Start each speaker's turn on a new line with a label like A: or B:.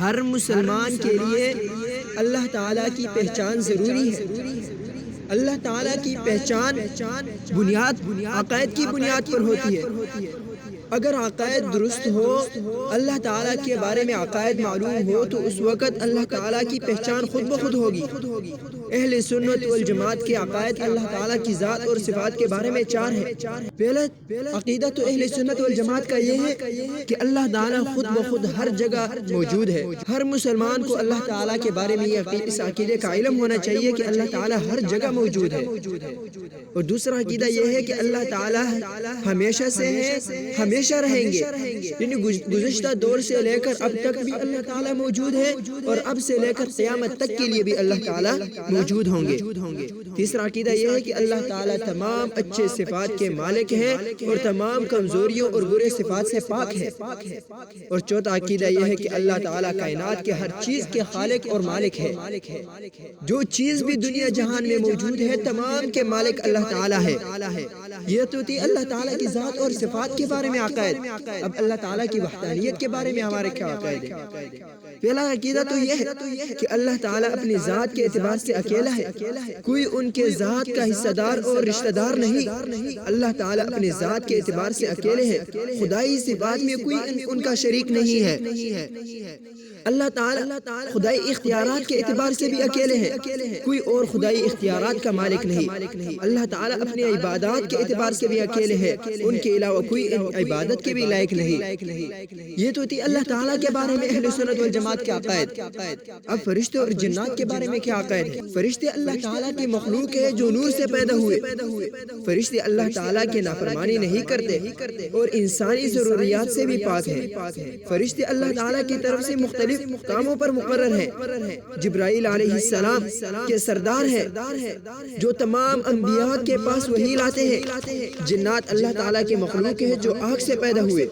A: ہر مسلمان کے لیے اللہ تعالیٰ کی پہچان ضروری ہے۔ اللہ تعالیٰ کی پہچان عقائد کی بنیاد پر ہوتی ہے۔ اگر عقائد درست ہو، اللہ تعالیٰ کے بارے میں عقائد معلوم ہو، تو اس وقت اللہ تعالیٰ کی پہچان خود بخود ہوگی۔ اہل سنت والجماعت کے عقائد اللہ تعالیٰ کی ذات اور صفات کے بارے میں چار ہیں۔ پہلا عقیدہ تو اہل سنت والجماعت کا یہ ہے کہ اللہ تعالیٰ خود بخود ہر جگہ موجود ہے۔ ہر مسلمان کو اللہ تعالیٰ کے بارے میں اس عقیدے کا علم ہونا چاہیے کہ اللہ تعالیٰ ہر جگہ موجود ہے۔ اور دوسرا عقیدہ یہ ہے کہ اللہ تعالیٰ ہمیشہ سے ہے، ہمیشہ رہیں گے، یعنی گزشتہ دور سے لے کر اب تک بھی اللہ تعالیٰ موجود ہے، اور اب سے لے کر قیامت تک کے لیے بھی اللہ تعالیٰ موجود ہوں گے۔ تیسرا عقیدہ یہ ہے کہ اللہ تعالیٰ تمام اچھے صفات کے مالک ہیں اور تمام کمزوریوں اور برے صفات سے پاک ہے۔ اور چوتھا عقیدہ یہ ہے کہ اللہ تعالیٰ کائنات کے ہر چیز کے خالق اور مالک ہے۔ جو چیز بھی دنیا جہان میں موجود ہے، تمام کے مالک اللہ تعالیٰ ہے۔ یہ تو تھی اللہ تعالیٰ کی ذات اور صفات کے بارے میں عقائد۔ اب اللہ تعالیٰ کی وحدانیت کے بارے میں ہمارے کیا عقائد ہے؟ پہلا عقیدہ تو یہ ہے کہ اللہ تعالیٰ اپنی ذات کے اعتبار سے اکیلا ہے، کوئی ان کے ذات کا حصہ دار اور رشتہ دار نہیں۔ اللہ تعالیٰ اپنی ذات کے اعتبار سے اکیلے ہیں، خدائی صفات میں کوئی ان کا شریک نہیں ہے۔ اللہ تعالیٰ خدائی اختیارات کے اعتبار سے بھی اکیلے ہیں، کوئی اور خدائی اختیارات کا مالک نہیں۔ اللہ تعالیٰ اپنی عبادات کے اعتبار سے بھی اکیلے ہیں، ان کے علاوہ کوئی عبادت کے بھی لائق نہیں۔ یہ تو تھی اللہ تعالیٰ کے بارے میں اہل سنت والجماعت کے عقائد۔ اب فرشتے اور جنات کے بارے میں کیا عقائد ہے؟ فرشتے اللہ تعالیٰ کی مخلوق ہے جو نور سے پیدا ہوئے۔ فرشتے اللہ تعالیٰ کی نافرمانی نہیں کرتے اور انسانی ضروریات سے بھی پاک ہیں۔ فرشتے اللہ تعالیٰ کی طرف سے مختلف کاموں پر مقرر ہیں۔ جبرائیل علیہ السلام کے سردار ہیں جو تمام انبیاء کے پاس وحی لاتے ہیں۔ جنات اللہ تعالیٰ کی مخلوق ہے جو آگ سے پیدا ہوئے۔